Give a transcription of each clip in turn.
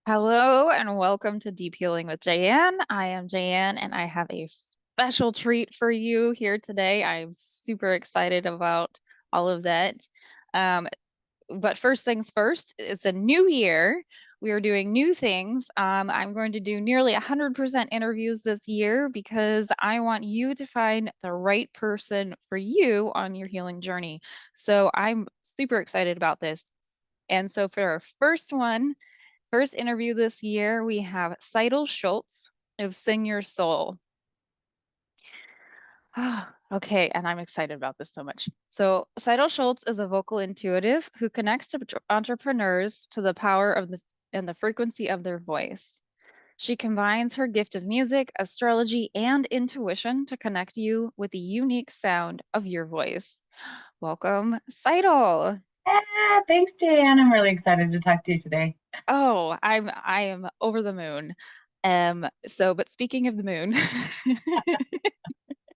Hello and welcome to Deep Healing with Jayanne. I am Jayanne and I have a special treat for you here today. I'm super excited about all of that. Um, but first things first, it's a new year. We are doing new things. I'm going to do nearly 100% interviews this year because I want you to find the right person for you on your healing journey. So I'm super excited about this. And so for our first interview this year, we have Cytel Schults of Sing Your Soul. Okay, and I'm excited about this so much. So, Cytel Schults is a vocal intuitive who connects to entrepreneurs to the power of the and the frequency of their voice. She combines her gift of music, astrology, and intuition to connect you with the unique sound of your voice. Welcome, Cytel. Thanks, Jan. I'm really excited to talk to you today. Oh, I am over the moon. But speaking of the moon,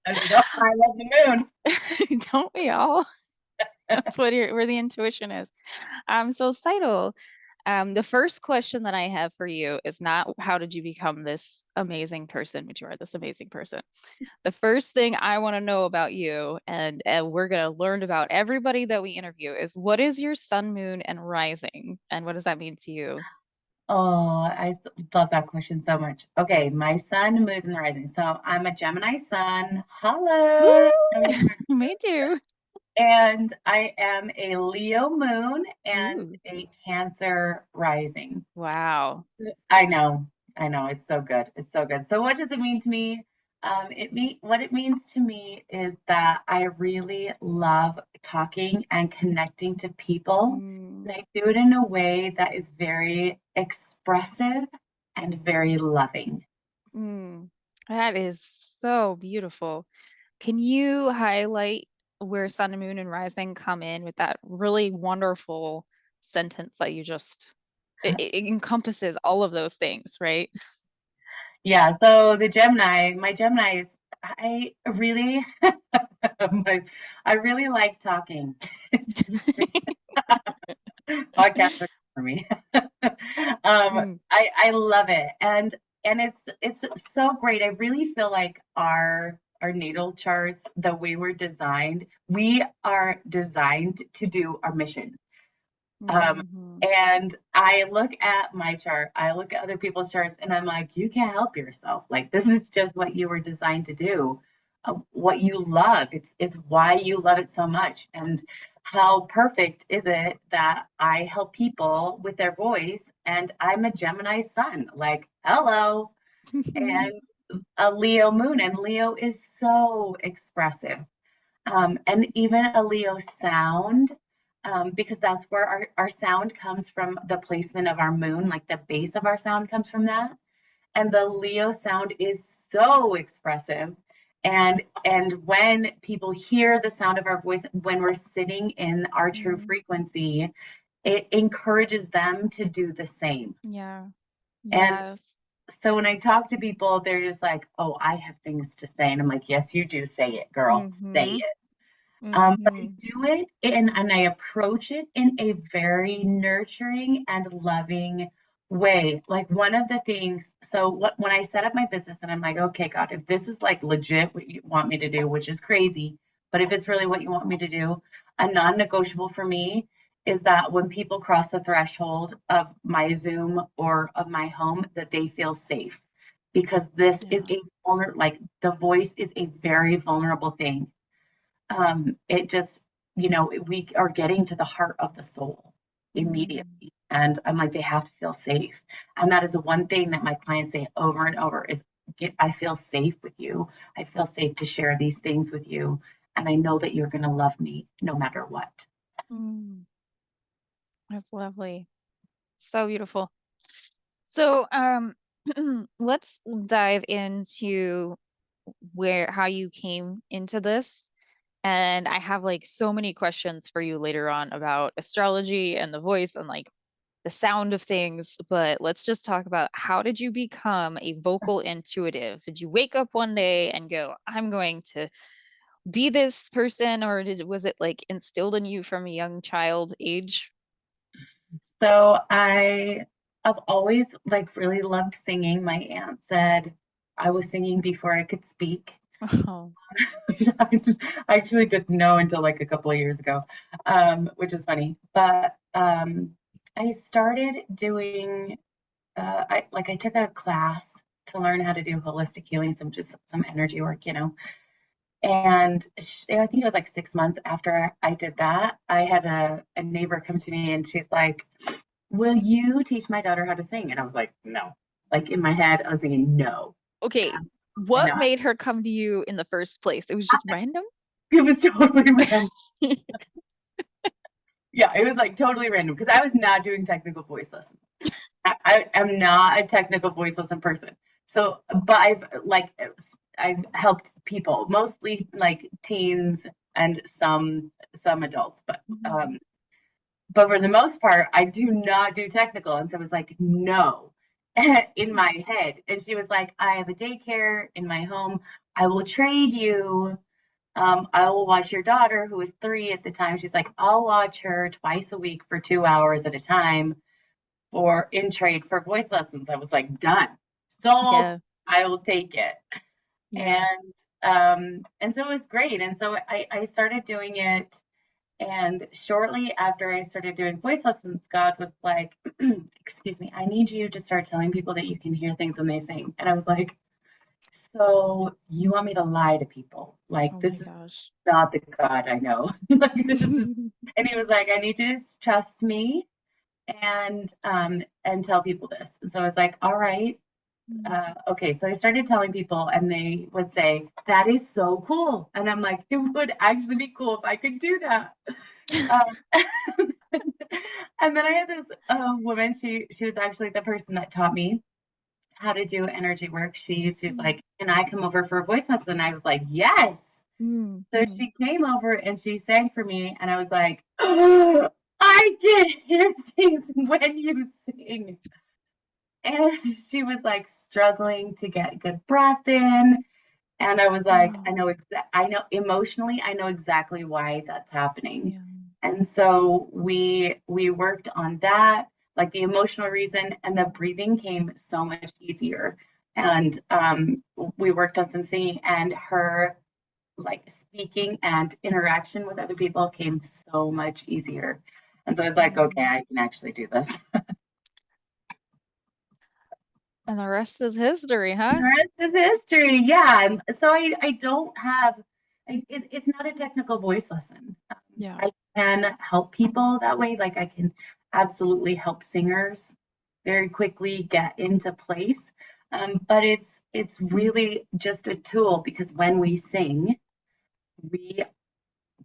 As you know, I love the moon. don't we all? That's where the intuition is. So Seidel, the first question that I have for you is not how did you become this amazing person, but you are this amazing person. The first thing I want to know about you, and we're gonna learn about everybody that we interview, is what is your sun, moon, and rising, and what does that mean to you? Oh, love that question so much. Okay, my sun, moon, and rising. So I'm a Gemini sun. Hello. Woo! Me too. And I am a Leo moon and Ooh, a Cancer rising. wow. I know, I know. It's so good. It's so good. So what does it mean to me? What it means to me is that I really love talking and connecting to people. Mm, And I do it in a way that is very expressive and very loving. mm. That is so beautiful. Can you highlight where sun and moon and rising come in with that really wonderful sentence that you just it encompasses all of those things, right? Yeah, so my Geminis, I really, I really like talking. Podcasts are for me. Mm, I love it, and it's so great. I really feel like our natal charts, the way we're designed, we are designed to do our mission. Um, mhm, and I look at my chart, I look at other people's charts, and I'm like, you can't help yourself. Like this is just what you were designed to do, what you love. It's why you love it so much. And how perfect is it that I help people with their voice, and I'm a Gemini sun. Like, hello, and a Leo moon, and Leo is so expressive. And even a Leo sound, because that's where our sound comes from, the placement of our moon, like the base of our sound comes from that. And the Leo sound is so expressive. And when people hear the sound of our voice, when we're sitting in our true mm, frequency, it encourages them to do the same. yeah. And Yes. so when I talk to people, they're just like, oh, I have things to say. And I'm like, yes, you do say it, girl. Say Mm-hmm. it. But I Mm-hmm. do it and I approach it in a very nurturing and loving way. Like one of the things, so when I set up my business and I'm like, okay, God, if this is like legit what you want me to do, which is crazy, but if it's really what you want me to do, a non-negotiable for me is that when people cross the threshold of my Zoom or of my home, that they feel safe because this is Yeah. a like the voice is a very vulnerable thing. It just, we are getting to the heart of the soul Mm, immediately. And I'm like, they have to feel safe. And that is the one thing that my clients say over and over is, I feel safe with you. I feel safe to share these things with you. And I know that you're going to love me no matter what. mm. That's lovely. So beautiful. So, let's dive into how you came into this. And I have like so many questions for you later on about astrology and the voice and like the sound of things. But let's just talk about how did you become a vocal intuitive? Did you wake up one day and go, I'm going to be this person, or was it like instilled in you from a young child age? So I I've always like really loved singing. My aunt said I was singing before I could speak. Oh, I actually didn't know until like a couple of years ago, which is funny. But I started doing, I took a class to learn how to do holistic healing, some energy work, you know. And I think it was like 6 months after I did that, I had a neighbor come to me and she's like, "Will you teach my daughter how to sing?" And I was like, "No." Like in my head, I was thinking, "No, okay. I'm What not." made her come to you in the first place? It was just random? It was totally random. Yeah, it was like totally random because I was not doing technical voice lessons. I am not a technical voice lesson person. So, but I've helped people, mostly like teens and some adults, but for the most part, I do not do technical. And so it was like, no, in my head. And she was like, "I have a daycare in my home. I will trade you. I will watch your daughter, who was 3 at the time." She's like, "I'll watch her twice a week for 2 hours at a time for in trade for voice lessons." I was like, "Done, sold. Yeah, I will take it." yeah. And so it was great. And so I started doing it. And shortly after I started doing voice lessons, God was like, "Excuse me, I need you to start telling people that you can hear things when they sing." And I was like, "So you want me to lie to people? Like, Oh this my is gosh. not the God I know." Like, this is, and he was like, "I need you to trust me and tell people this." And so I was like, "All right." Okay, so I started telling people, and they would say, "That is so cool." And I'm like, "It would actually be cool if I could do that." Um, and then I had this woman. She was actually the person that taught me how to do energy work. She's like, "Can I come over for a voice lesson?" And I was like, "Yes." Mm, So mm. she came over and she sang for me, and I was like, "Oh, I can hear things when you sing." And she was like struggling to get good breath in. And I was like, Oh, I know emotionally, I know exactly why that's happening. yeah. And so we worked on that, like the emotional reason, and the breathing came so much easier. And we worked on some singing, and her like speaking and interaction with other people came so much easier. And so I was like, okay, Mm. I can actually do this. And the rest is history, huh? The rest is history. Yeah. So I don't have, it's not a technical voice lesson. Yeah. I can help people that way. Like I can absolutely help singers very quickly get into place. But it's really just a tool because when we sing, we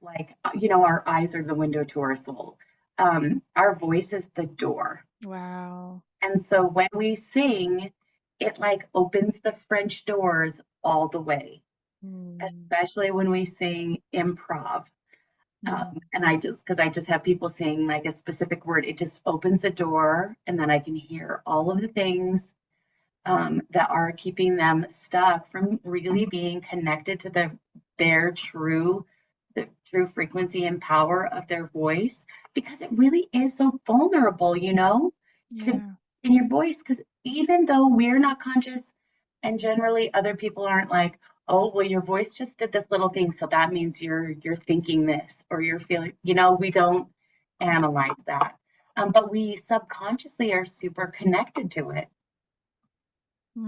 like, our eyes are the window to our soul. Our voice is the door. Wow. And so when we sing, it like opens the French doors all the way, Mm, especially when we sing improv. mm. And because I just have people saying like a specific word, it just opens the door, and then I can hear all of the things that are keeping them stuck from really being connected to the true frequency and power of their voice, because it really is so vulnerable, to Yeah. in your voice. Because even though we're not conscious, and generally other people aren't like, "Oh, well, your voice just did this little thing, so that means you're thinking this or you're feeling," we don't analyze that. But we subconsciously are super connected to it,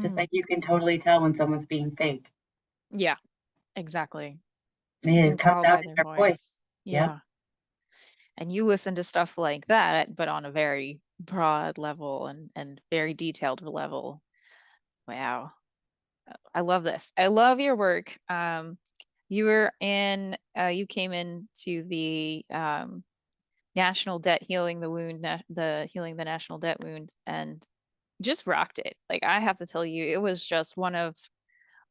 just Mm. like you can totally tell when someone's being fake. Yeah, exactly. You It can comes tell out by in their their voice. voice. Yep. Yeah. And you listen to stuff like that, but on a very broad level and very detailed level. Wow. I love this. I love your work. You came into the national debt healing the wound, the healing the national debt wound, and just rocked it. Like I have to tell you, it was just one of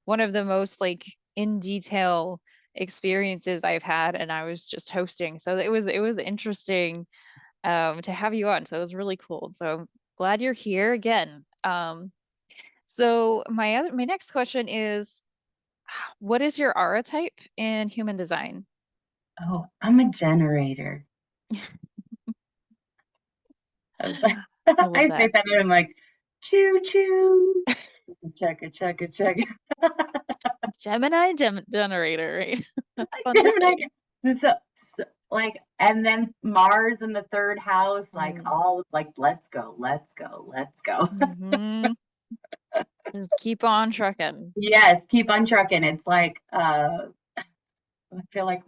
the most like in detail experiences I've had, and I was just hosting. So it was interesting to have you on. So it was really cool. So I'm glad you're here again. So my next question is, what is your aura type in human design? Oh, I'm a generator. I love I say that. that and I'm like, choo choo. Check it, check it, check it. Gemini generator, right? That's fun to Gemini. say. So, like, and then Mars in the third house, like Mm. all like, let's go, let's go, let's go. Hmm. Just keep on trucking. Yes, keep on trucking. It's like I feel like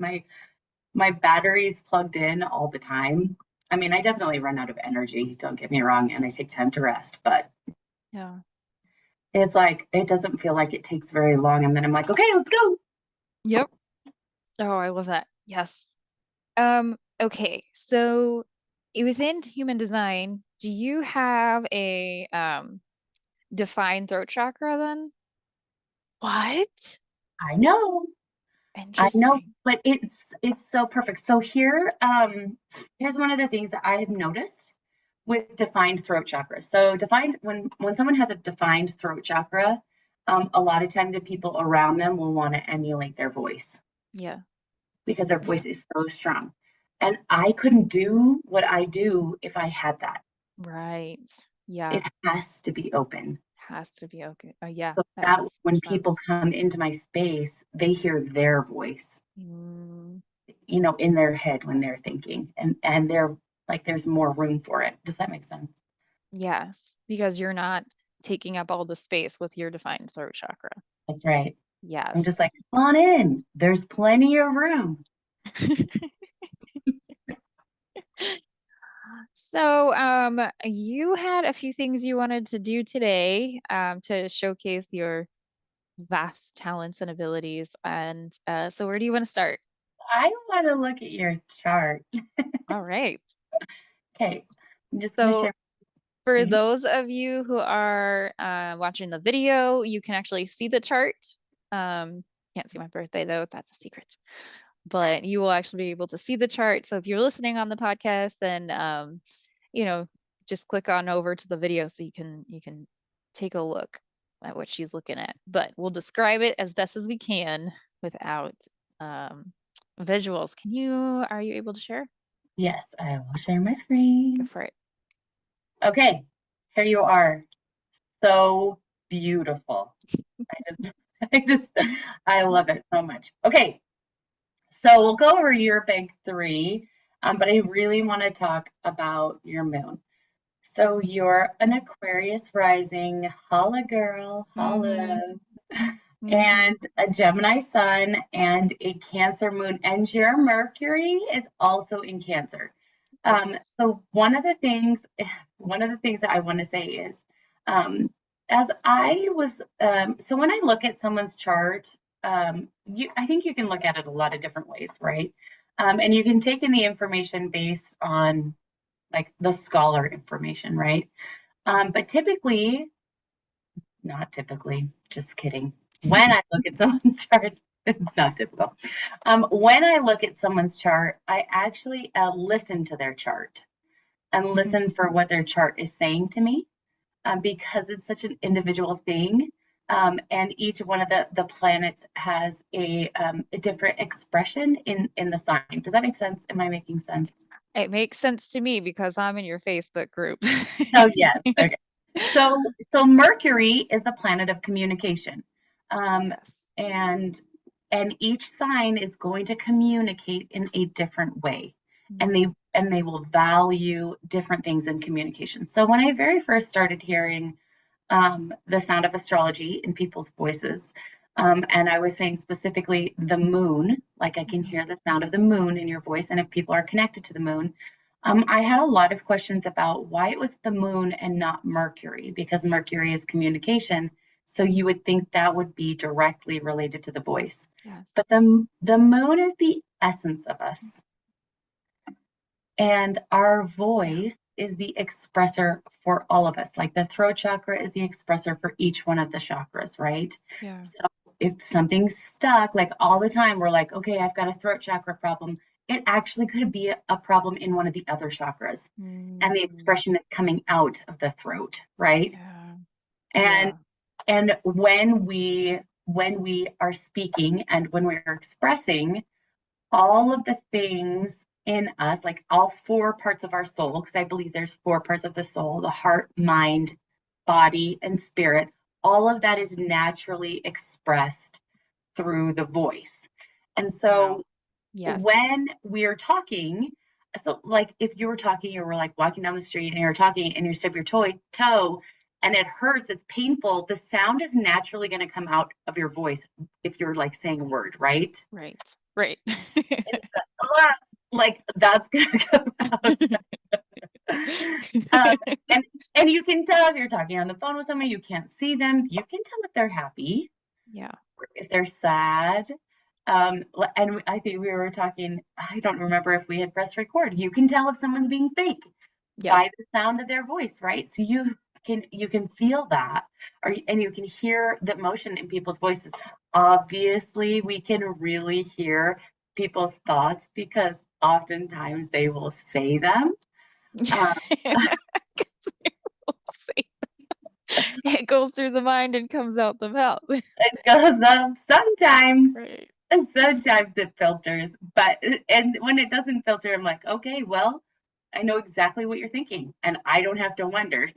my battery's plugged in all the time. I mean, I definitely run out of energy, don't get me wrong, and I take time to rest, but Yeah. it's like it doesn't feel like it takes very long. And then I'm like, okay, let's go. Yep. Oh, I love that. Yes. Okay. So within human design, do you have a defined throat chakra then? What? I know. I know, Interesting. but it's so perfect. So here's one of the things that I have noticed with defined throat chakra. So defined when someone has a defined throat chakra, a lot of times the people around them will want to emulate their voice Yeah. because their Yeah. voice is so strong. And I couldn't do what I do if I had that. Right. Yeah. It has to be open. Has to be okay. Yeah, So that that makes so when much people sense. come into my space, they hear their voice, Mm, in their head when they're thinking, and they're like, there's more room for it. Does that make sense? yes, because you're not taking up all the space with your defined throat chakra. That's right. I'm just like, Yes. come on in. There's plenty of room. So, you had a few things you wanted to do today, to showcase your vast talents and abilities. And so where do you want to start? I want to look at your chart. All right. Okay. I'm just going to So share my for screen. those of you who are watching the video, you can actually see the chart. Can't see my birthday though, that's a secret. But you will actually be able to see the chart. So if you're listening on the podcast, then you know, just click on over to the video so you can take a look at what she's looking at. But we'll describe it as best as we can without um, visuals. Are you able to share? Yes, I will share my Go screen. for it. Okay. Here you are. So beautiful. I just, I just, I love it so much. Okay. So we'll go over your big three, but I really want to talk about your moon. So you're an Aquarius rising, holla girl, Mm-hmm. holla, Mm-hmm. and a Gemini sun and a Cancer moon, and your Mercury is also in Cancer. Yes. So one of the things that I want to say is, um, as I was, so when I look at someone's chart, I think you can look at it a lot of different ways, right? And you can take in the information based on like the scholar information, right? But typically, not typically, just kidding. When I look at someone's chart, it's not typical. When I look at someone's chart, I actually listen to their chart and listen for what their chart is saying to me, because it's such an individual thing. And each one of the planets has a different expression in the sign. Does that make sense? Am I making sense? It makes sense to me because I'm in your Facebook group. Oh, yes. Okay. So Mercury is the planet of communication, um, Yes. and each sign is going to communicate in a different way, and Mm, they will value different things in communication. So when I very first started hearing the sound of astrology in people's voices, and I was saying specifically the moon, like I can mhm. hear the sound of the moon in your voice, and if people are connected to the moon, I had a lot of questions about why it was the moon and not Mercury, because Mercury is communication. So you would think that would be directly related to the voice. Yes. But the moon is the essence of us, and our Yeah. voice is the expressor for all of us. Like the throat chakra is the expressor for each one of the chakras, right? Yeah. So if something's stuck, like all the time, we're like, okay, I've got a throat chakra problem. It actually could be a problem in one of the other chakras. And the Mm, expression is coming out of the throat, right? yeah. And Yeah. when we are speaking and when we're expressing, all of the things in us, like all four parts of our soul, because I believe there's four parts of the soul: the heart, mind, body, and spirit. All of that is naturally expressed through the voice. And Wow. so Yes. when we're talking, so like if you were talking, you were like walking down the street and you're talking and you stub your toe and it hurts, it's painful, the sound is naturally going to come out of your voice if you're like saying a word, right? Right. Right. It's like that's going to come out. um, and and you can tell if you're talking on the phone with someone, you can't see them, you can tell if they're happy, Yeah. if they're sad. And I think we were talking, I don't remember if we had pressed record. You can tell if someone's being fake Yep. by the sound of their voice, right? So you can feel that, and you can hear the emotion in people's voices. Obviously, we can really hear people's thoughts because oftentimes they will say them. Uh, It goes through the mind and comes out the mouth. it goes up sometimes. Right. Sometimes it filters, but and when it doesn't filter, I'm like, okay, well, I know exactly what you're thinking, and I don't have to wonder.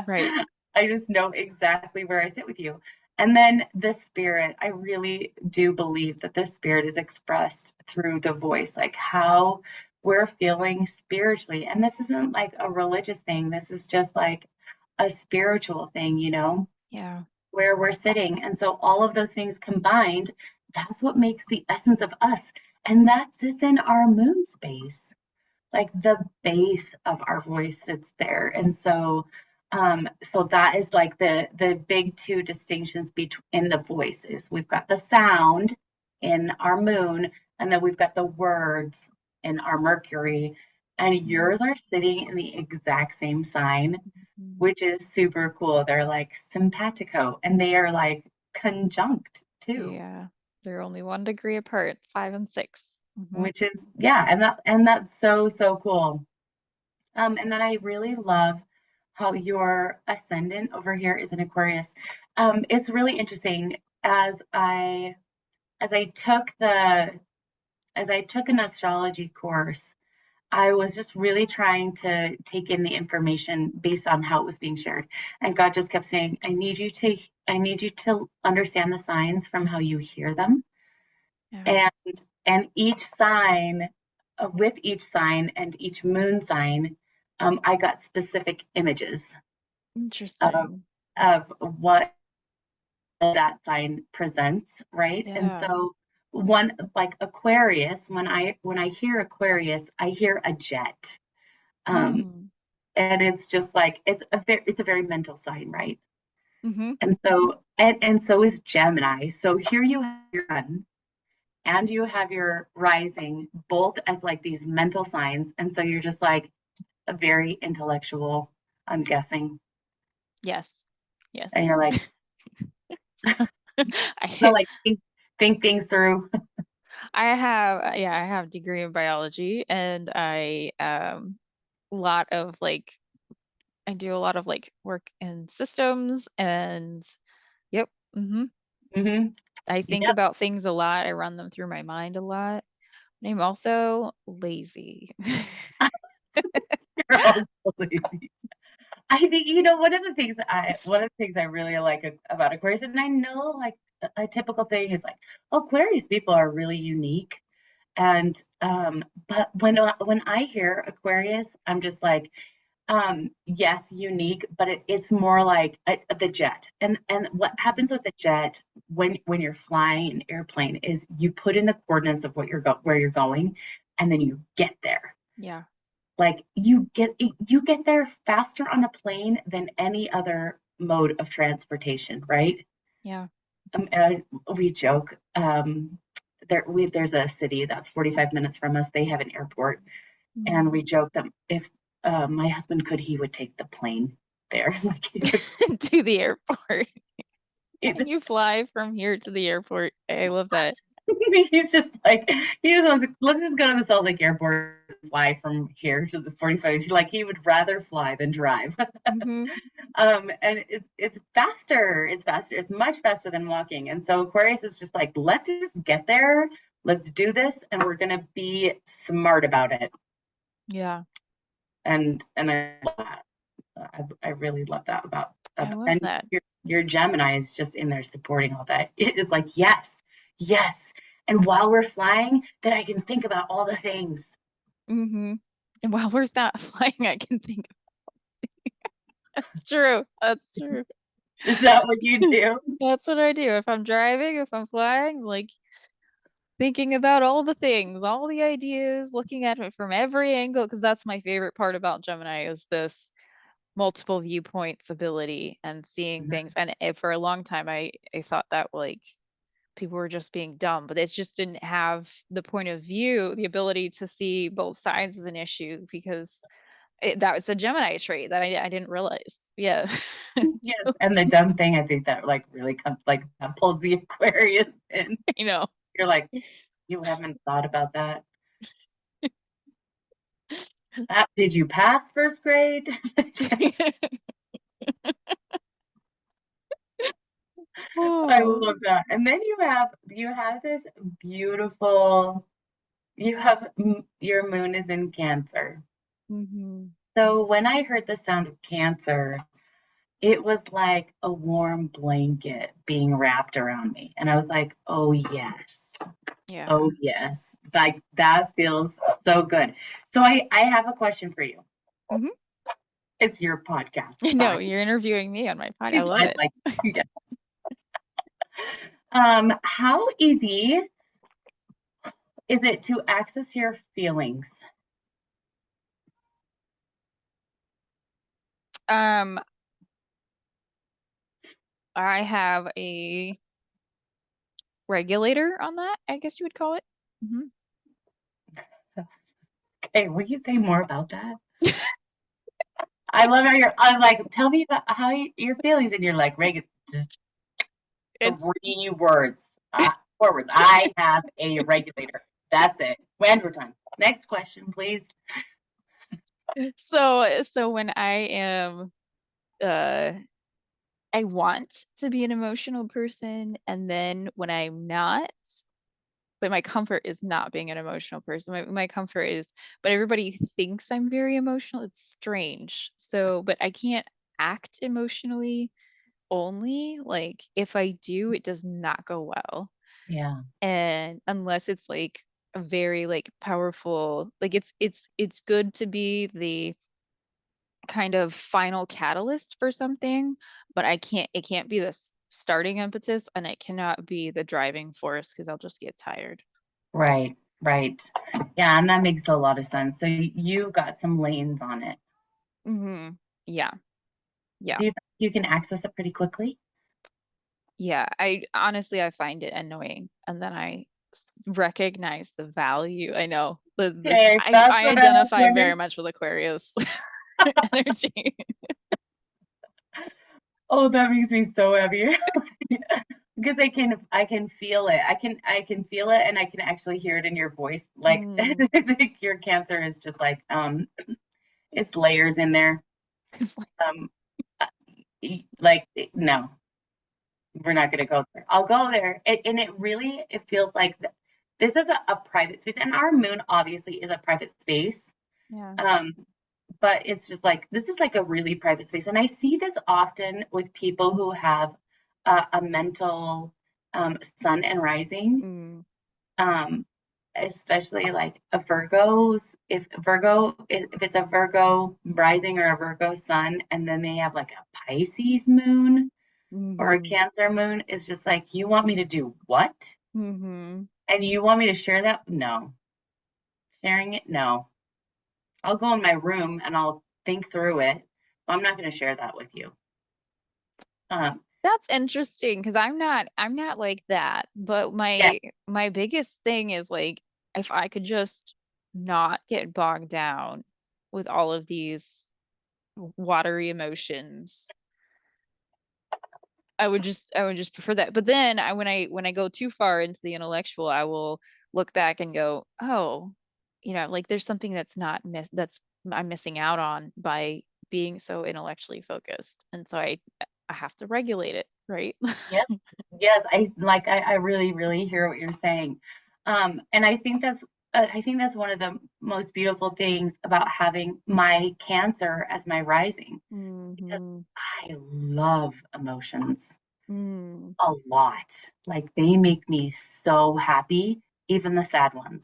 Right. I just know exactly where I sit with you. And then the spirit, I really do believe that the spirit is expressed through the voice, like how we're feeling spiritually. And this isn't like a religious thing, this is just like a spiritual thing, Yeah. where we're sitting. And so all of those things combined, that's what makes the essence of us. And that sits in our moon space. Like the base of our voice sits there. And so that is like the big two distinctions between the voices. We've got the sound in our moon, and then we've got the words in our Mercury. And Mhm. yours are sitting in the exact same sign, Mhm. which is super cool. They're like simpatico and they are like conjunct too, Yeah. They're only 1 degree apart, 5 and 6. which is yeah, and that's so cool. And then I really love how your ascendant over here is an Aquarius. It's really interesting as I took the as I took an astrology course, I was just really trying to take in the information based on how it was being shared. And God just kept saying, I need you to understand the signs from how you hear them. Yeah. And and each sign, with each sign and each moon sign, I got specific images of Interesting. of what that sign presents, right? And Yeah. so one like Aquarius, when I hear Aquarius, I hear a jet. Um, Mm. and it's just like it's a very mental sign, right? Hmm. And so is Gemini. So here you have your sun and you have your rising both as like these mental signs, and so you're just like a very intellectual, I'm guessing, Yes. Yes. and you're like to I like think things through. I have yeah, I have a degree in biology and lot of like I do a lot of like work in systems and yep. Hmm. I think Yep. about things a lot. I run them through my mind a lot. And I'm also lazy. You're all so lazy. I think one of the things I really like about Aquarius, and I know like a typical thing is like Aquarius people are really unique. And but when I hear Aquarius, I'm just like, yes, unique, but it's more like the jet. And what happens with the jet when you're flying an airplane is you put in the coordinates of where you're going, and then you get there. Yeah. Like you get there faster on a plane than any other mode of transportation, right? Yeah. We joke. There's a city that's 45 minutes from us. They have an airport, and Mhm. we joke that if my husband could, he would take the plane there. Like To the airport. it, You fly from here to the airport. I love that. he's just like he just wants to, let's just go to the Salt Lake Airport and fly from here to the 45. Like he would rather fly than drive. Hmm. And it's faster. It's faster. It's much faster than walking. And so Aquarius is just like, let's just get there let's do this, and we're going to be smart about it. Yeah. And I love that. I really love that I love and that. your Gemini is just in there supporting all that. It's like, yes, yes. And while we're flying, then I can think about all the things. Mm-hmm. And while we're not flying, I can think that's true. That's true. Is that what you do? That's what I do. If I'm driving, if I'm flying, like thinking about all the things, all the ideas, looking at it from every angle, because that's my favorite part about Gemini is this multiple viewpoints ability and seeing things. And for a long time, I thought that like people were just being dumb, but it just didn't have the point of view, the ability to see both sides of an issue because that was a Gemini trait that I didn't realize. Yeah. Yes. So, And the dumb thing, I think that like really comes like that pulls the Aquarius in. you know. You're like, you haven't thought about that. Did you pass first grade? I Oh. love that. And then you have this beautiful you have your moon is in Cancer. Hmm. So when I heard the sound of Cancer, it was like a warm blanket being wrapped around me. And I was like, "Oh yes. Yeah. Oh yes." Like that feels so good. So I have a question for you. Hmm. It's your podcast. No, Fine. you're interviewing me on my pod. I love I'd it. like yeah. How easy is it to access your feelings? Um, I have a regulator on that, I guess you would call it. Hmm. Okay, will you say more about that? I love how I'm like, tell me about how your feelings, and you're like, Reagan, It's 3 words, 4 words. I have a regulator. That's it. We're time. Next question, please. so when I am uh I want to be an emotional person, and then when I'm not, but my comfort is not being an emotional person. My comfort is, but everybody thinks I'm very emotional. It's strange. So, but I can't act emotionally only. Like if I do, it does not go well. Yeah. And unless it's like a very like powerful, like it's good to be the kind of final catalyst for something, but it can't be the starting impetus and it cannot be the driving force because I'll just get tired. Right. Right. Yeah, and that makes a lot of sense. So you got some lanes on it. Hmm. Yeah. Yeah. Do you think you can access it pretty quickly? Yeah. I honestly, I find it annoying. And then I recognize the value. I know Okay, that's I what I was identify very wondering. much with Aquarius energy. Oh, that makes me so happy. Because I can feel it. I can feel it, and I can actually hear it in your voice. Like Mm. your Cancer is just like it's layers in there. It's like, Um like no, we're not going to go there. I'll go there. And it really it feels like this is a private space, and our moon obviously is a private space. yeah. Um but it's just like this is like a really private space, and I see this often with people who have a mental sun and rising, Mm. um, especially like a Virgo's. If it's a Virgo rising or a Virgo sun, and then they have like a Pisces moon or a Hmm. Cancer moon, it's just like you want me to do what? Hmm. And you want me to share that? No, sharing it? No. I'll go in my room and I'll think through it. I'm not going to share that with you. Um, That's interesting because I'm not like that. But yeah, my biggest thing is like if I could just not get bogged down with all of these watery emotions, I would just prefer that. But then when I go too far into the intellectual, I will look back and go, oh, like there's something that's I'm missing out on by being so intellectually focused. And so I have to regulate it, right? yes, yes. I really, really hear what you're saying. And I think that's one of the most beautiful things about having my Cancer as my rising, because Mm-hmm. I love emotions Mm. a lot. Like they make me so happy, even the sad ones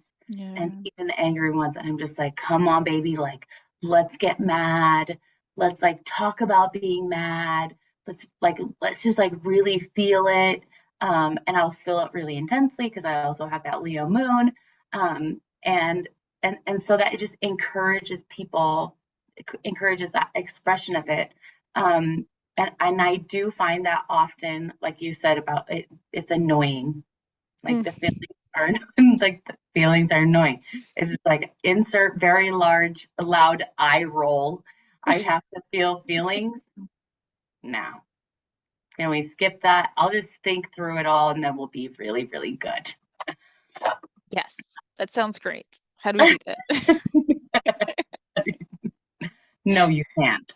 and Yeah. even the angry ones. And I'm just like, come on, baby, like let's get mad. Let's like talk about being mad. Let's just like really feel it. And I'll feel it really intensely because I also have that Leo moon. Um, and and so that it just encourages that expression of it. Um, and I do find that often, like you said about it, it's annoying. Like Mm. the feelings are like the feelings are annoying. It's just like insert very large, loud eye roll. I have to feel feelings now. Can we skip that? I'll just think through it all, and then we'll be really, really good. Yes, that sounds great. How do we do that? No, you can't.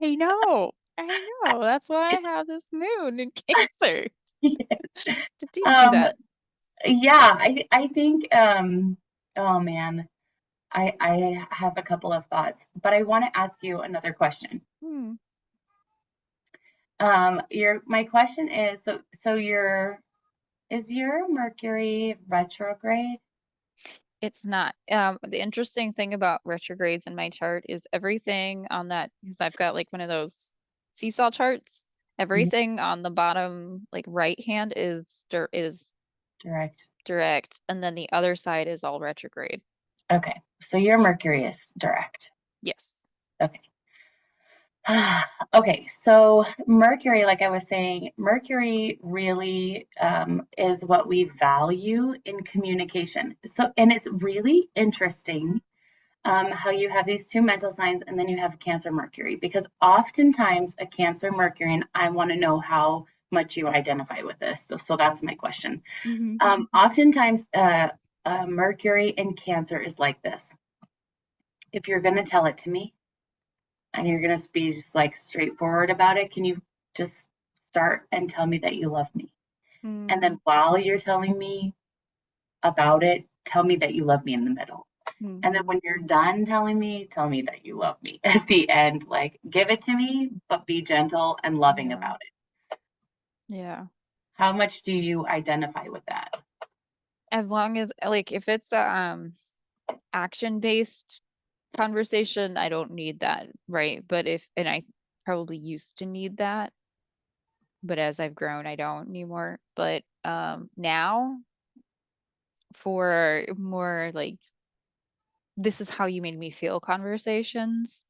I know. I know. That's why I have this moon in Cancer to teach me um, that. yeah, I think. Oh man, I have a couple of thoughts, but I want to ask you another question. Hmm. Your my question is so your is your Mercury retrograde? It's not. The interesting thing about retrogrades in my chart is everything on that, because I've got like one of those seesaw charts. Mhm. Everything on the bottom, like right hand, is Direct. direct, and then the other side is all retrograde. Okay, so your Mercury is direct. Yes. Okay. Okay, so Mercury, like I was saying, Mercury really is what we value in communication. So, and it's really interesting how you have these two mental signs and then you have Cancer Mercury, because oftentimes a Cancer Mercury, and I want to know how much you identify with this. So that's my question. Hmm. Oftentimes, Mercury in Cancer is like this. If you're going to tell it to me and you're going to be just like straightforward about it, can you just start and tell me that you love me? And Mm-hmm. then while you're telling me about it, tell me that you love me in the middle. And then Hmm. when you're done telling me, tell me that you love me at the end. Like, give it to me, but be gentle and loving Yeah. about it. Yeah. How much do you identify with that? As long as like if it's a action based conversation, I don't need that, right? But if and I probably used to need that, but as I've grown, I don't anymore. But now for more like this is how you made me feel conversations,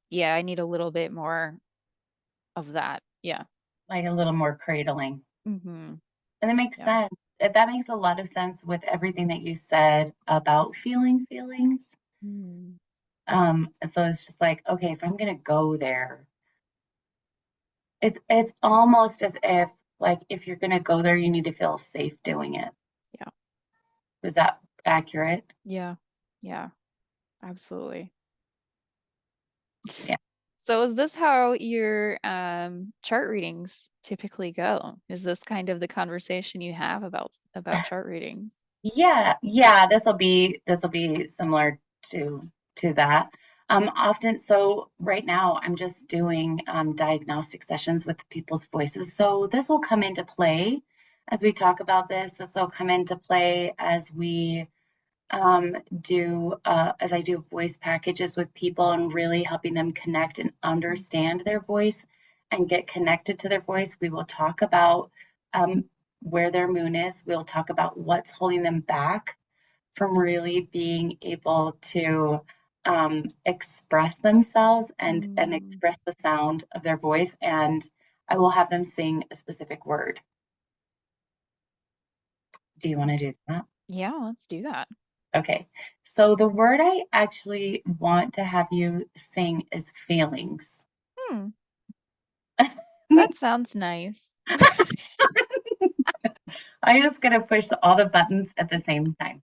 yeah, I need a little bit more of that. Yeah. Like a little more cradling. Mm-hmm. And it makes Yeah. sense. That makes a lot of sense with everything that you said about feeling feelings. Mm. And so it's just like, okay, if I'm gonna go there, it's almost as if like if you're gonna go there, you need to feel safe doing it. Yeah. Is that accurate? Yeah. Yeah. Absolutely. Yeah. So is this how your chart readings typically go? Is this kind of the conversation you have about chart readings? Yeah, yeah, this will be similar to that. Often, so right now I'm just doing diagnostic sessions with people's voices. So this will come into play as we talk about this. This will come into play as we as I do voice packages with people and really helping them connect and understand their voice and get connected to their voice. We will talk about um, where their moon is. We'll talk about what's holding them back from really being able to express themselves and Mm, express the sound of their voice. And I will have them sing a specific word. Do you want to do that? yeah, let's do that. Okay. So the word I actually want to have you sing is feelings. Hmm, that sounds nice. I'm just gonna push all the buttons at the same time.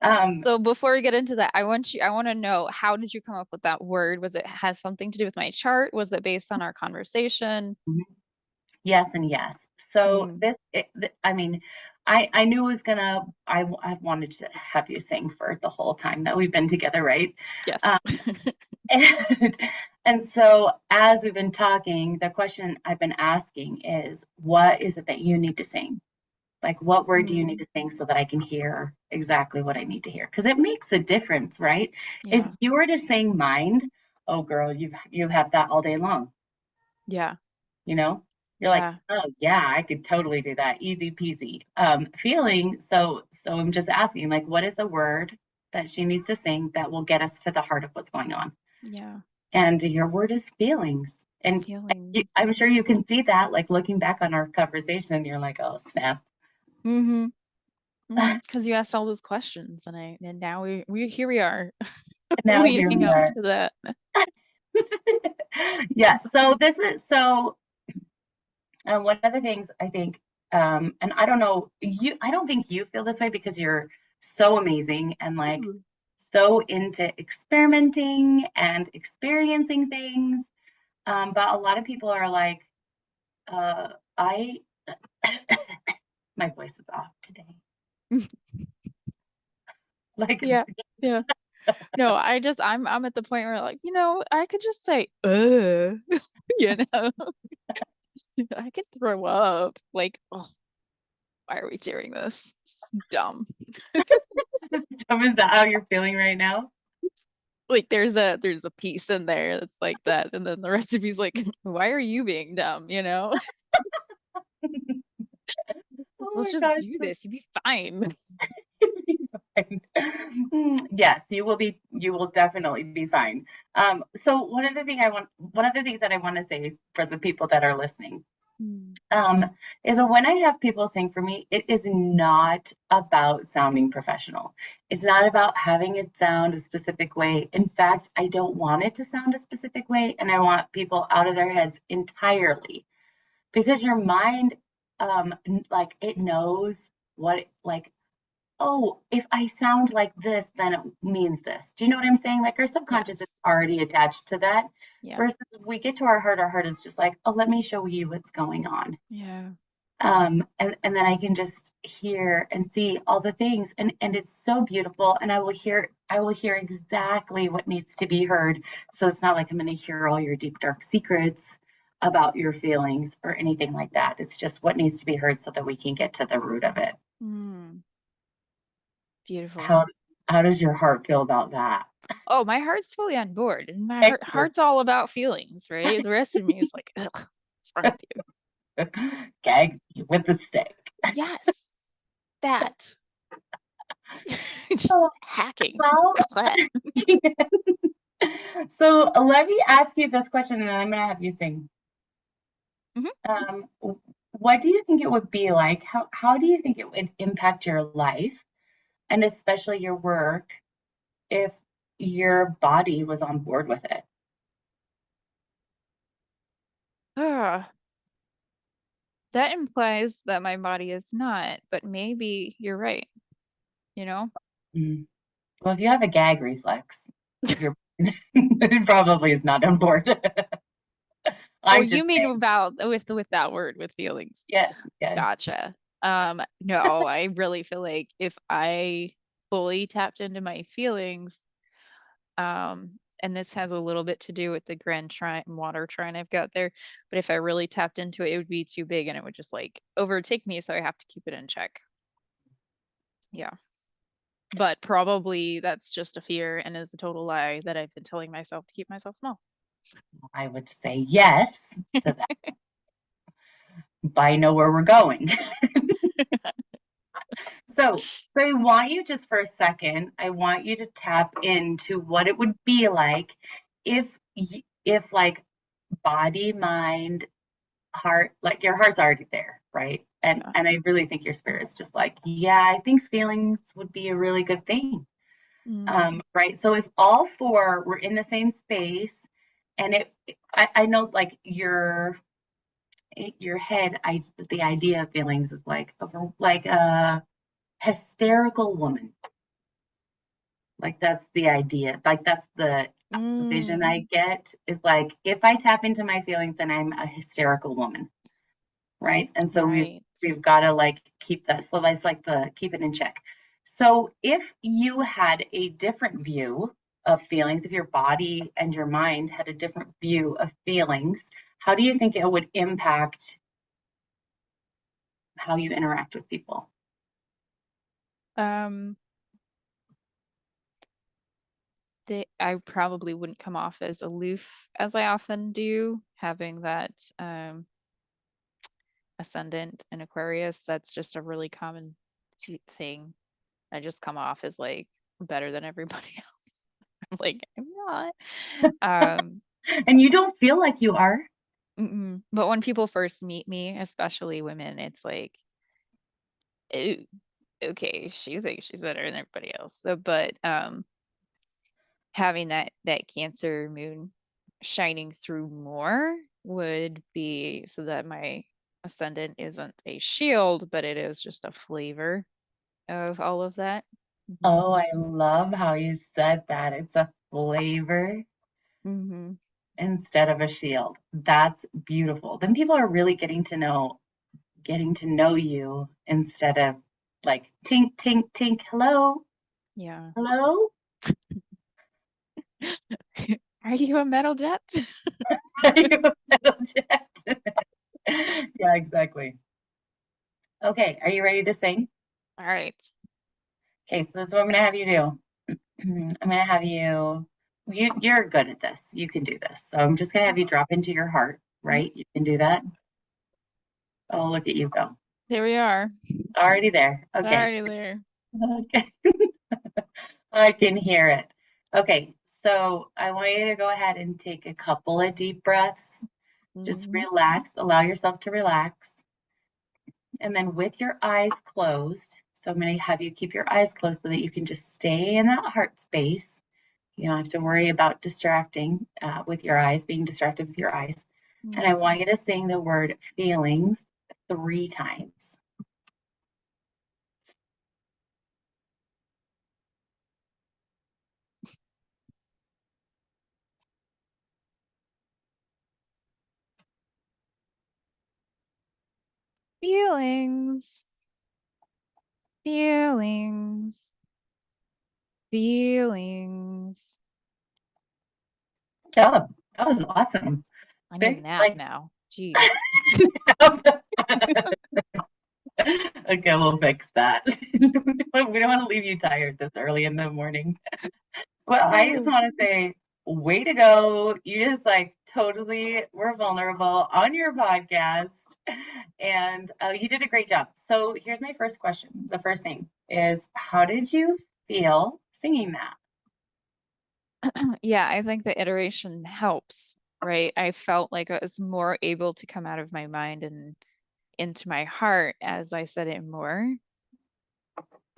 Um, So before we get into that, I want to know, how did you come up with that word? Was it has something to do with my chart? Was it based on our conversation? yes and yes. So Mm, this, I mean, I knew it was gonna. I wanted to have you sing for the whole time that we've been together, right? Um, Yes. and and so as we've been talking, the question I've been asking is, what is it that you need to sing? Like, what word do you need Mm, to sing so that I can hear exactly what I need to hear? Because it makes a difference, right? If yeah. you were to sing mind, oh girl, you have that all day long, Yeah. you know? You're like, Yeah. oh yeah, I could totally do that. Easy peasy. Feeling, so I'm just asking, like, what is the word that she needs to sing that will get us to the heart of what's going on? Yeah. And your word is feelings. And Feelings. I'm sure you can see that, like looking back on our conversation, and you're like, oh snap. Mm-hmm. Mm-hmm. Because you asked all those questions, and now we here we are Now here leading we up are. to that. Yeah. So this is so one of the things I think, and I don't know you. I don't think you feel this way because you're so amazing and like Ooh. so into experimenting and experiencing things. But a lot of people are like, I, my voice is off today. Like, Yeah. Yeah. No, I'm at the point where like, I could just say, you know, I could throw up. Like, oh, why are we doing this? It's dumb. is that how you're feeling right now? Like there's a piece in there that's like that, and then the rest of me's like, why are you being dumb? Oh Let's my just gosh. do this. You'd be fine. Fine. Yes, you will definitely be fine. So one of the things that I want to say is for the people that are listening, Mm. um, is that when I have people sing for me, it is not about sounding professional. It's not about having it sound a specific way. In fact, I don't want it to sound a specific way, and I want people out of their heads entirely because your mind, like it knows what, like, oh, if I sound like this, then it means this. Do you know what I'm saying? Like our subconscious is Yes. already attached to that. Yeah. Versus we get to our heart is just like, oh, let me show you what's going on. Yeah. And then I can just hear and see all the things. And it's so beautiful. And I will hear exactly what needs to be heard. So it's not like I'm gonna hear all your deep, dark secrets about your feelings or anything like that. It's just what needs to be heard so that we can get to the root of it. Mm. Beautiful. How how does your heart feel about that? Oh, my heart's fully on board, and my Excellent. heart's all about feelings, right? The rest of me is like, ugh, what's wrong with you? Gag with the stick. Yes, that. Just So, hacking. well, Clat. so let me ask you this question, and then I'm gonna have you sing. Mhm. Um, what do you think it would be like? How do you think it would impact your life, and especially your work, if your body was on board with it? Ah, that implies that my body is not, but maybe you're right, you know? Mm. Well, if you have a gag reflex, your it probably is not on board. Oh, I'm just you mean saying. about with that word, with feelings. Yes, yes. Gotcha. No, I really feel like if I fully tapped into my feelings, and this has a little bit to do with the grand trine water trine I've got there, but if I really tapped into it, it would be too big and it would just like overtake me, so I have to keep it in check. Yeah. But probably that's just a fear and is a total lie that I've been telling myself to keep myself small. I would say yes to that, but I know where we're going. So I want you just for a second, I want you to tap into what it would be like if if like body, mind, heart, like your heart's already there, right? Yeah. And I really think your spirit's just like, yeah, I think feelings would be a really good thing. Mm, Right. So if all four were in the same space and I know like your head, the idea of feelings is like like a hysterical woman. Like that's the idea. Like that's the vision mm, I get is like if I tap into my feelings, then I'm a hysterical woman. right? And so Right. we've got to like keep that. So that's like the keep it in check. So if you had a different view of feelings, if your body and your mind had a different view of feelings, how do you think it would impact how you interact with people? Um, I probably wouldn't come off as aloof as I often do, having that ascendant in Aquarius. That's just a really common thing. I just come off as like better than everybody else. I'm like, I'm not. Um, And you don't feel like you are. but when people first meet me, especially women, it's like, "Ooh, okay, she thinks she's better than everybody else." So, but having that Cancer moon shining through more would be so that my ascendant isn't a shield, but it is just a flavor of all of that. Hmm. Oh, I love how you said that. It's a flavor Hmm. instead of a shield. That's beautiful. Then people are really getting to know you instead of like tink tink tink hello Yeah. hello. Are you a metal jet? Are you a metal jet? Yeah, exactly. Okay, are you ready to sing? All right. Okay, so this is what I'm gonna have you do. I'm gonna have you're good at this. You can do this. So I'm just gonna have you drop into your heart, Mhm. right? You can do that. Oh, look at you go. Here we are. Already there. Okay. Already there. Okay. I can hear it. Okay, so I want you to go ahead and take a couple of deep breaths. Just Hmm. relax, allow yourself to relax. And then with your eyes closed, so I'm going to have you keep your eyes closed so that you can just stay in that heart space. You don't have to worry about distracting with your eyes, being distracted with your eyes. And I Hmm. want you to sing the word feelings 3 times. Feelings, feelings, feelings. Good job. That was awesome. I need a Big, nap like, now. Jeez. okay, we'll fix that. We don't want to leave you tired this early in the morning. Well, I just Oh. want to say, way to go. You just like totally were vulnerable on your podcast, and you did a great job. So here's my first question. The first thing is, how did you feel singing that? Yeah, I think the iteration helps, right? I felt like I was more able to come out of my mind and into my heart as I said it more.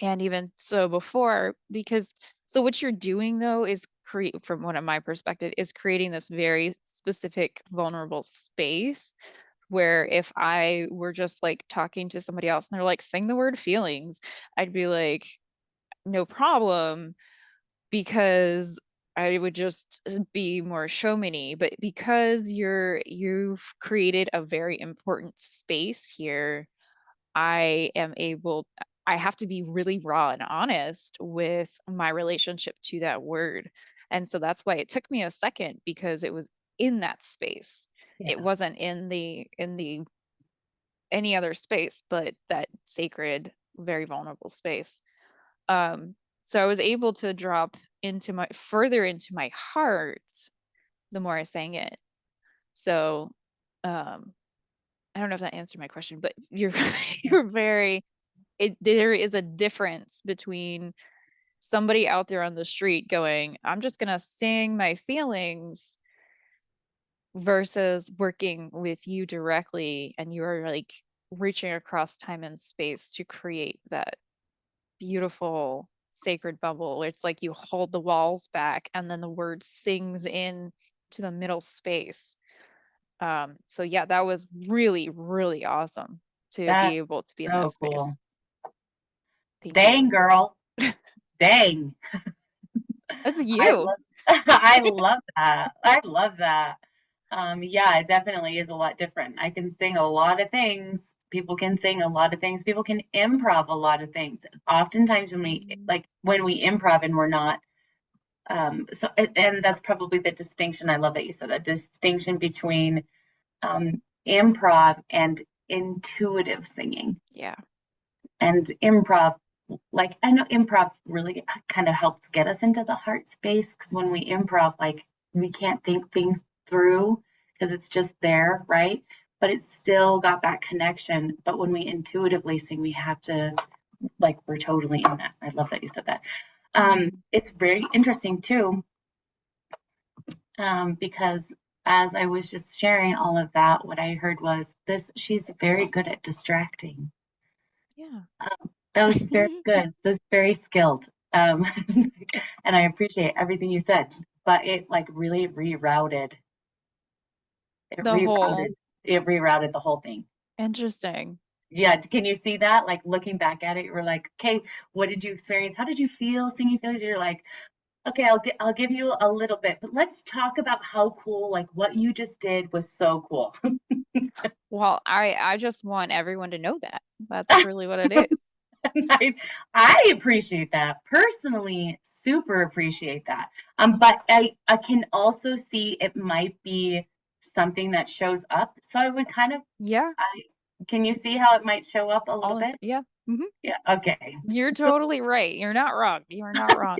And even so before, because so what you're doing though is create, from one of my perspective, is creating this very specific vulnerable space where if I were just like talking to somebody else and they're like, sing the word feelings, I'd be like, no problem, because I would just be more showmany. But because you've created a very important space here, I am able, I have to be really raw and honest with my relationship to that word. And so that's why it took me a second, because it was in that space. It Yeah, wasn't in the any other space, but that sacred, very vulnerable space. Um, so I was able to drop into my further into my heart the more I sang it. So um I don't know if that answered my question, but you're you're very there is a difference between somebody out there on the street going, I'm just gonna sing my feelings, versus working with you directly and you're like reaching across time and space to create that beautiful sacred bubble where it's like you hold the walls back and then the word sings in to the middle space. So yeah, that was really, really awesome to be that's able to be in that so cool. space. Thank Dang, you. girl. Dang. That's I you. love I love that. I love that. Yeah, it definitely is a lot different. I can sing a lot of things. People can sing a lot of things. People can improv a lot of things. Oftentimes Mm, when we improv and we're not and that's probably the distinction. I love that you said that distinction between improv and intuitive singing. yeah. And improv, like I know improv really kind of helps get us into the heart space because when we improv, like we can't think things through because it's just there, right? But it's still got that connection. But when we intuitively sing, we have to, like, we're totally in that. I love that you said that. Mm, It's very interesting too, because as I was just sharing all of that, what I heard was this: she's very good at distracting. yeah. That was very good. That's very skilled. Um, and I appreciate everything you said, but it like really it The whole rerouted, it rerouted the whole thing. interesting. Yeah, can you see that? Like looking back at it, you were like, okay, what did you experience? How did you feel singing feelings? You're like, okay, I'll give you a little bit, but let's talk about how cool, like what you just did was so cool. Well, I just want everyone to know that. That's really what it is. I, I appreciate that personally, super appreciate that. But I can also see it might be something that shows up. So I would kind of, Yeah, I, can you see how it might show up a little all the bit? time. Yeah. Yeah. Okay. You're totally right. You're not wrong. You're not wrong.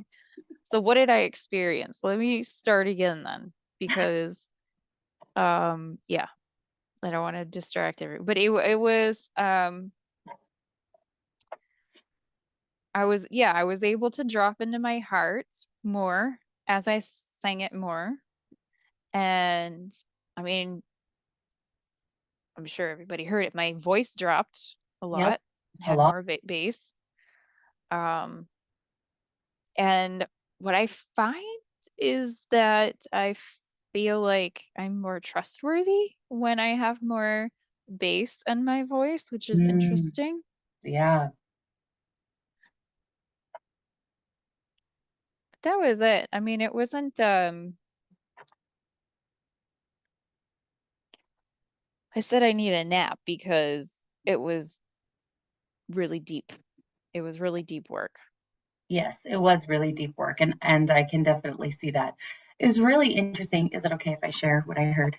So what did I experience? Let me start again then, because yeah, I don't want to distract everyone. But it was I was able to drop into my heart more as I sang it more. And I mean, I'm sure everybody heard it. My voice dropped a Yep. lot, A had lot. more bass. Um, and what I find is that I feel like I'm more trustworthy when I have more bass in my voice, which is Mm, interesting. yeah. But that was it. I mean, it wasn't I said I need a nap because it was really deep. It was really deep work. Yes, it was really deep work, and I can definitely see that. It was really interesting. Is it okay if I share what I heard?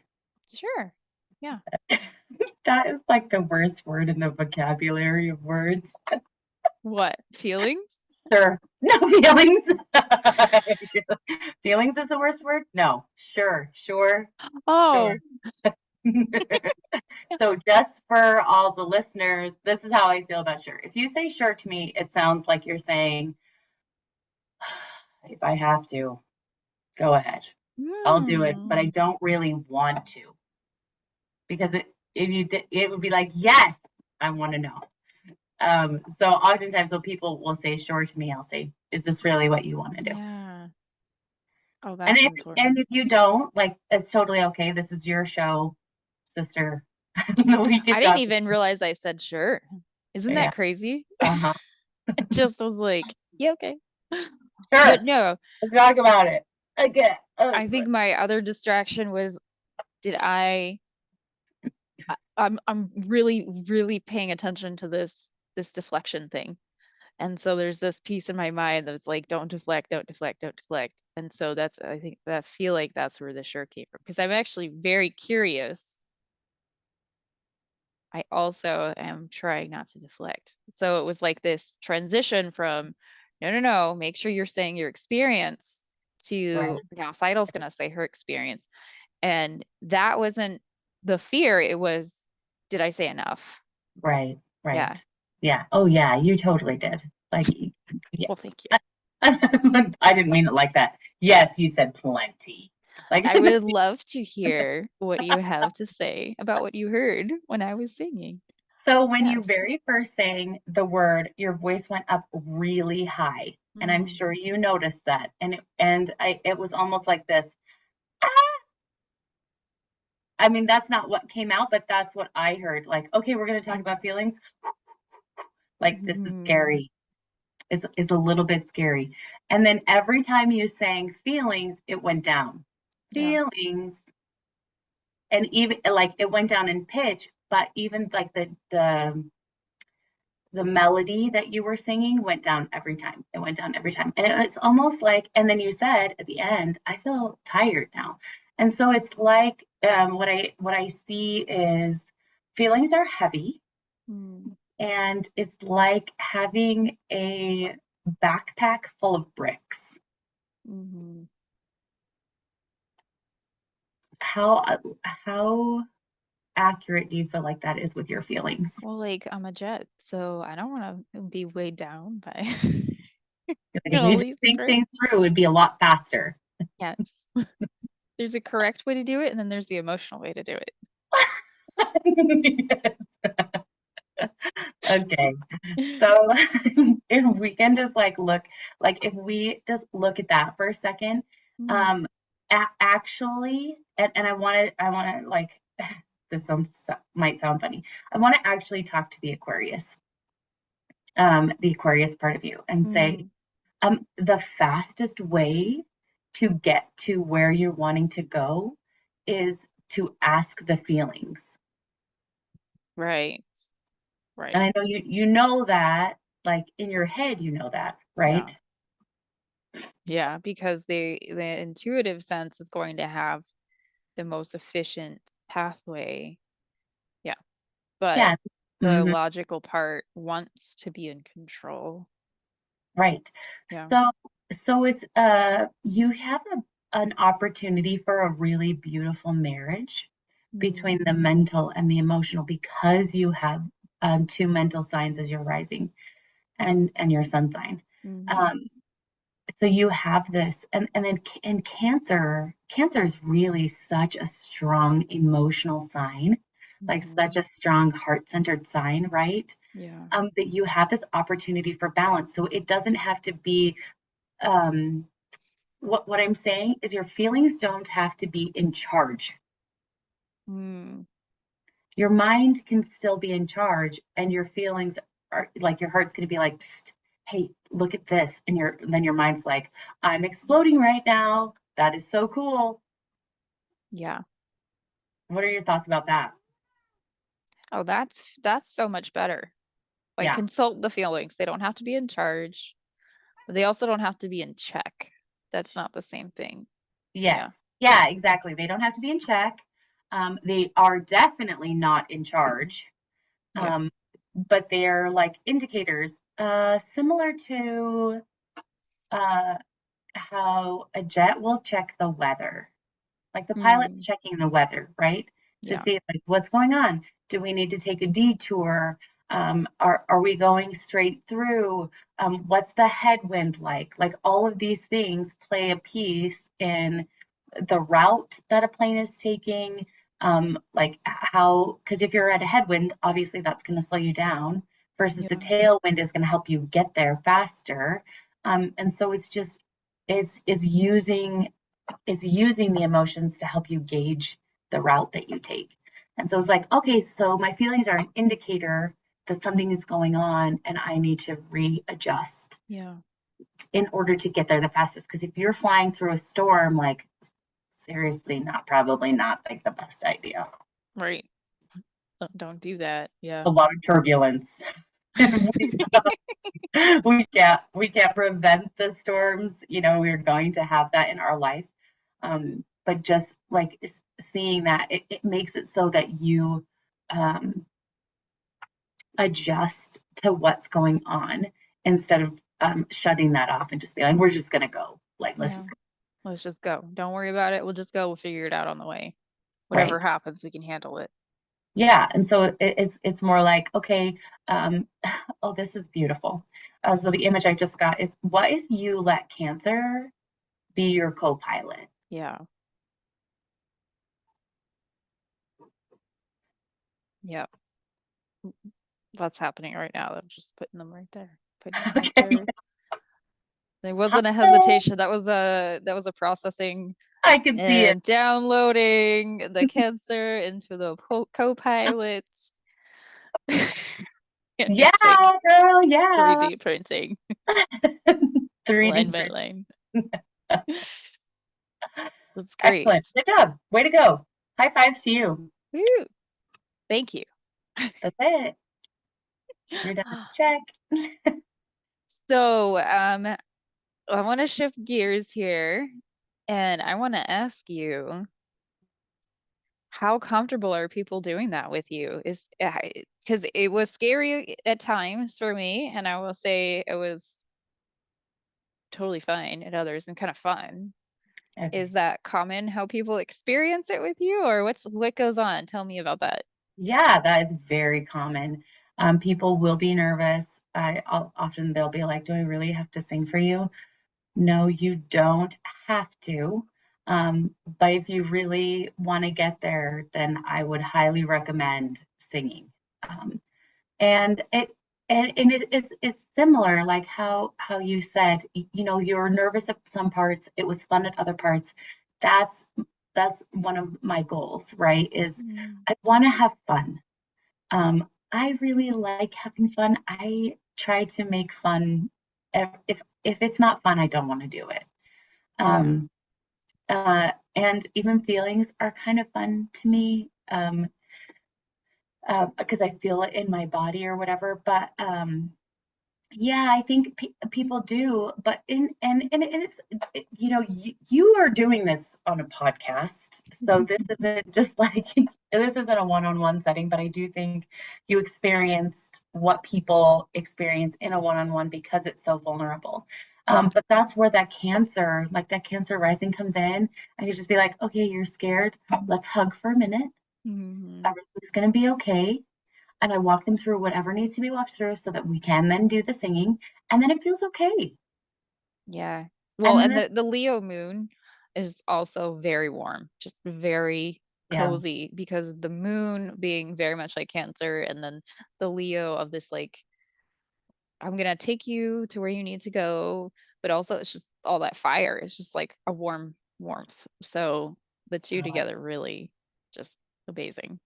Sure. Yeah. That is like the worst word in the vocabulary of words. What? Feelings? Sure. No feelings. Feelings is the worst word? No. Sure. Sure. Sure. Oh, So just for all the listeners, this is how I feel about sure. If you say sure to me, it sounds like you're saying, if I have to, go ahead. I'll do it, but I hmm. don't really want to because if you did, it would be like, yes, I want to know. So oftentimes when people will say sure to me, I'll say, is this really what you want to do? Yeah. Oh, And that's important. if you don't, like, it's totally okay. This is your show, sister. We can I didn't talk. even realize I said sure. Isn't Yeah. that crazy? Uh-huh. I just was like, yeah, okay. But Sure. no, Let's talk about it. Okay. I think my other distraction was did I'm really, really paying attention to this deflection thing. And so there's this piece in my mind that's like, don't deflect, don't deflect, don't deflect. And so that's, I think that I feel like that's where the sure came from. Because I'm actually very curious. I also am trying not to deflect. So it was like this transition from, no, no, no, make sure you're saying your experience Right. to now Seidel's gonna say her experience. And that wasn't the fear, it was, did I say enough? Right. Yeah. Right. Yeah. Oh, yeah. You totally did. Like, yeah. Well, thank you. I didn't mean it like that. Yes, you said plenty. Like, I would love to hear what you have to say about what you heard when I was singing. so when you Yes. very first sang the word, your voice went up really high, and I'm Mm, sure you noticed that. It was almost like this. I mean, that's not what came out, but that's what I heard. Like, okay, we're going to talk about feelings. Like, this is mm, scary. It's a little bit scary. And then every time you sang feelings, it went down. yeah. Feelings. and even like it went down in pitch, but even like the melody that you were singing went down every time. It went down every time. And it was almost like, and then you said at the end, I feel tired now. And so it's like what I see is feelings are heavy, Mm, and it's like having a backpack full of bricks. hmm. How accurate do you feel like that is with your feelings? Well, like I'm a jet, so I don't want to be weighed down by Like if you all just these think bricks. things through, it would be a lot faster. Yes. There's a correct way to do it, and then there's the emotional way to do Okay. it. So if we can just like look, like if we just look at that for a second, Mm, um, actually, and I want to like, might sound funny. I want to actually talk to the Aquarius part of you and say, mm, the fastest way to get to where you're wanting to go is to ask the feelings. right, And right. I know you know that, like in your head, you know that, Yeah. right? Yeah, because the intuitive sense is going to have the most efficient pathway. Yeah. But Yeah. the Hmm. logical part wants to be in control. Right. Yeah. So it's you have an opportunity for a really beautiful marriage Mm, between the mental and the emotional because you have two mental signs as your rising and your sun sign. mm, Um, so you have this, and then in Cancer is really such a strong emotional sign, like such mm. a strong heart-centered sign, right? Yeah. That you have this opportunity for balance. So it doesn't have to be, um, what I'm saying is your feelings don't have to be in charge. Mm, Your mind can still be in charge, and your feelings are like your heart's going to be like, hey, look at this. And then your mind's like, I'm exploding right now. That is so cool. yeah. What are your thoughts about that? Oh, that's so much better. Like Yeah. consult the feelings. They don't have to be in charge, but they also don't have to be in check. That's not the same thing. Yes. Yeah. Yeah, exactly. They don't have to be in check. They are definitely not in charge. Yeah. Um, but they're like indicators, similar to uh, how a jet will check the weather. Like the pilot's Mm, checking the weather, right? To yeah. see like what's going on. Do we need to take a detour? Are we going straight through? What's the headwind like? Like all of these things play a piece in the route that a plane is taking. Like how, because if you're at a headwind, obviously that's going to slow you down, versus the Yeah. tailwind is going to help you get there faster. And so it's just it's using the emotions to help you gauge the route that you take. And so it's like, okay, so my feelings are an indicator that something is going on and I need to readjust Yeah. in order to get there the fastest. Because if you're flying through a storm, like seriously, probably not like the best idea. Right. Don't do that. Yeah. A lot of turbulence. We can't prevent the storms. We're going to have that in our life. But just like seeing that, it makes it so that you um, adjust to what's going on instead of shutting that off and just be like, we're just gonna go. Like, let's Yeah. just go. Let's just go. Don't worry about it. We'll just go. We'll figure it out on the way. Whatever Right. happens, we can handle it. Yeah. And so it's more like, okay, um, oh, this is beautiful. So the image I just got is, what if you let Cancer be your co-pilot? Yeah. Yeah. That's happening right now. I'm just putting them right there. Putting Okay. Cancer. There wasn't a hesitation. That was a processing I can see it. and downloading the Cancer into the co-pilot and Yeah, just like girl. Yeah. 3D printing 3D line by print. line. That's great. Excellent. Good job. Way to go. High five to you. Woo, thank you. That's it. You're done. Check. So, I want to shift gears here and I want to ask you, how comfortable are people doing that with you? Is because it was scary at times for me, and I will say it was totally fine at others and kind of fun. Is Okay. that common how people experience it with you, or what goes on? Tell me about that. Yeah, that is very common. People will be nervous. Often they'll be like, "Do I really have to sing for you?" No, you don't have to. But if you really want to get there, then I would highly recommend singing. Um, and it's similar, like how you said, you're nervous at some parts, it was fun at other parts. That's that's one of my goals, right? Is Mm. I want to have fun. I really like having fun. I try to make fun. If it's not fun, I don't want to do it. Yeah. Um, and even feelings are kind of fun to me, because I feel it in my body or whatever. But yeah, I think people do, but and it is, you are doing this on a podcast, so this isn't just like this isn't a one-on-one setting, but I do think you experienced what people experience in a one-on-one because it's so vulnerable. Yeah. But that's where that cancer rising comes in, and you just be like, okay, you're scared. Let's hug for a minute. Hmm. Everything's gonna be okay, and I walk them through whatever needs to be walked through so that we can then do the singing, and then it feels okay. Yeah. And Well, then and this, the Leo moon is also very warm, just very yeah, cozy because the moon being very much like Cancer and then the Leo of this like I'm gonna take you to where you need to go, but also it's just all that fire. It's just like a warm warmth. So the two oh, together really just amazing.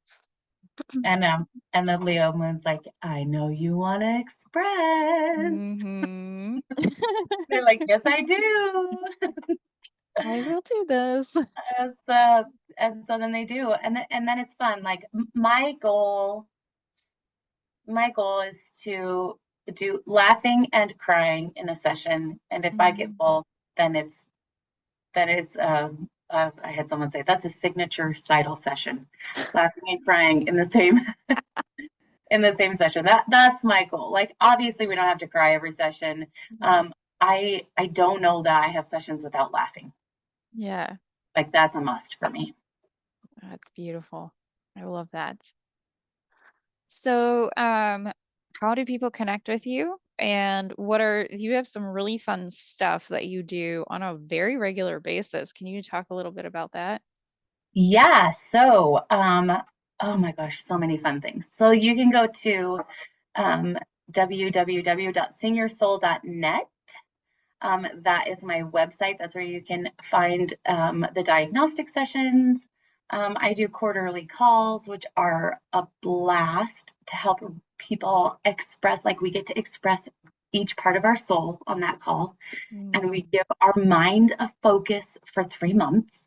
and the Leo moon's like, I know you want to express. Hmm. They're like, yes, I do. I will do this. And so then they do, and then it's fun. Like my goal is to do laughing and crying in a session, and if I get Mhm. full, then I had someone say that's a signature Cytel session, laughing and crying in the same session. That's my goal. Like obviously we don't have to cry every session. Mhm. I don't know that I have sessions without laughing. Yeah, Like that's a must for me. that's beautiful. I love that. So, how do people connect with you? And you have some really fun stuff that you do on a very regular basis. Can you talk a little bit about that? Yeah. So oh my gosh, so many fun things. So you can go to um, www.singyoursoul.net. That is my website. That's where you can find the diagnostic sessions. I do quarterly calls, which are a blast to help people express, like we get to express each part of our soul on that call. And we Mm, give our mind a focus for 3 months.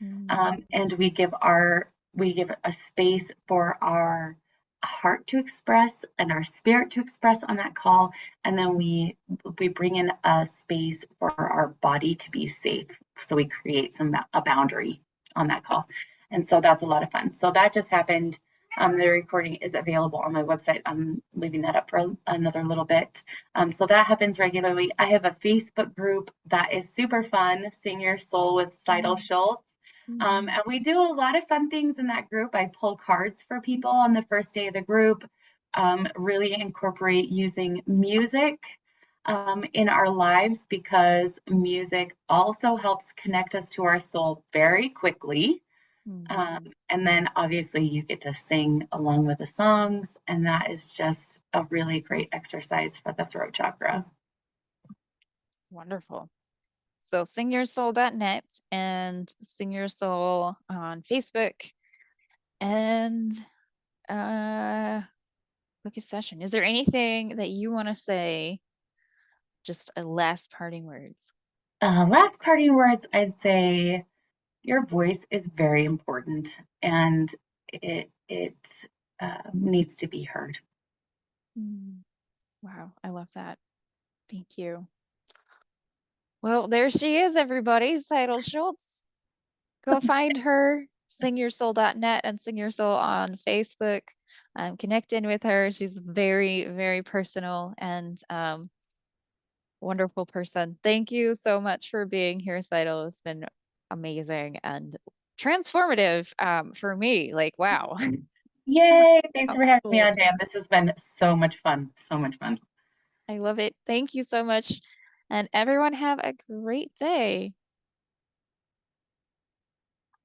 mm, And we give a space for our heart to express and our spirit to express on that call, and then we bring in a space for our body to be safe, so we create a boundary on that call, and so that's a lot of fun. So that just happened. The recording is available on my website. I'm leaving that up for another little bit. So that happens regularly. I have a Facebook group that is super fun, Sing Your Soul with Cytel mm, Schults. mhm, And we do a lot of fun things in that group. I pull cards for people on the first day of the group, really incorporate using music in our lives because music also helps connect us to our soul very quickly. Um, mhm. and then obviously you get to sing along with the songs, and that is just a really great exercise for the throat chakra. Wonderful. So singyoursoul.net and Sing Your Soul on Facebook and book a session. Is there anything that you want to say? Just a last parting words. Last parting words, I'd say your voice is very important, and it needs to be heard. Mm. Wow, I love that. Thank you. Well, there she is, everybody. Cytel Schults. Go find her, singyoursoul.net and Sing Your Soul on Facebook. Connect in with her. She's very, very personal and wonderful person. Thank you so much for being here, Cytel. It's been amazing and transformative for me. Like, wow. Yay! Thanks How for having me cool. on, Jan. This has been so much fun. So much fun. I love it. Thank you so much. And everyone have a great day.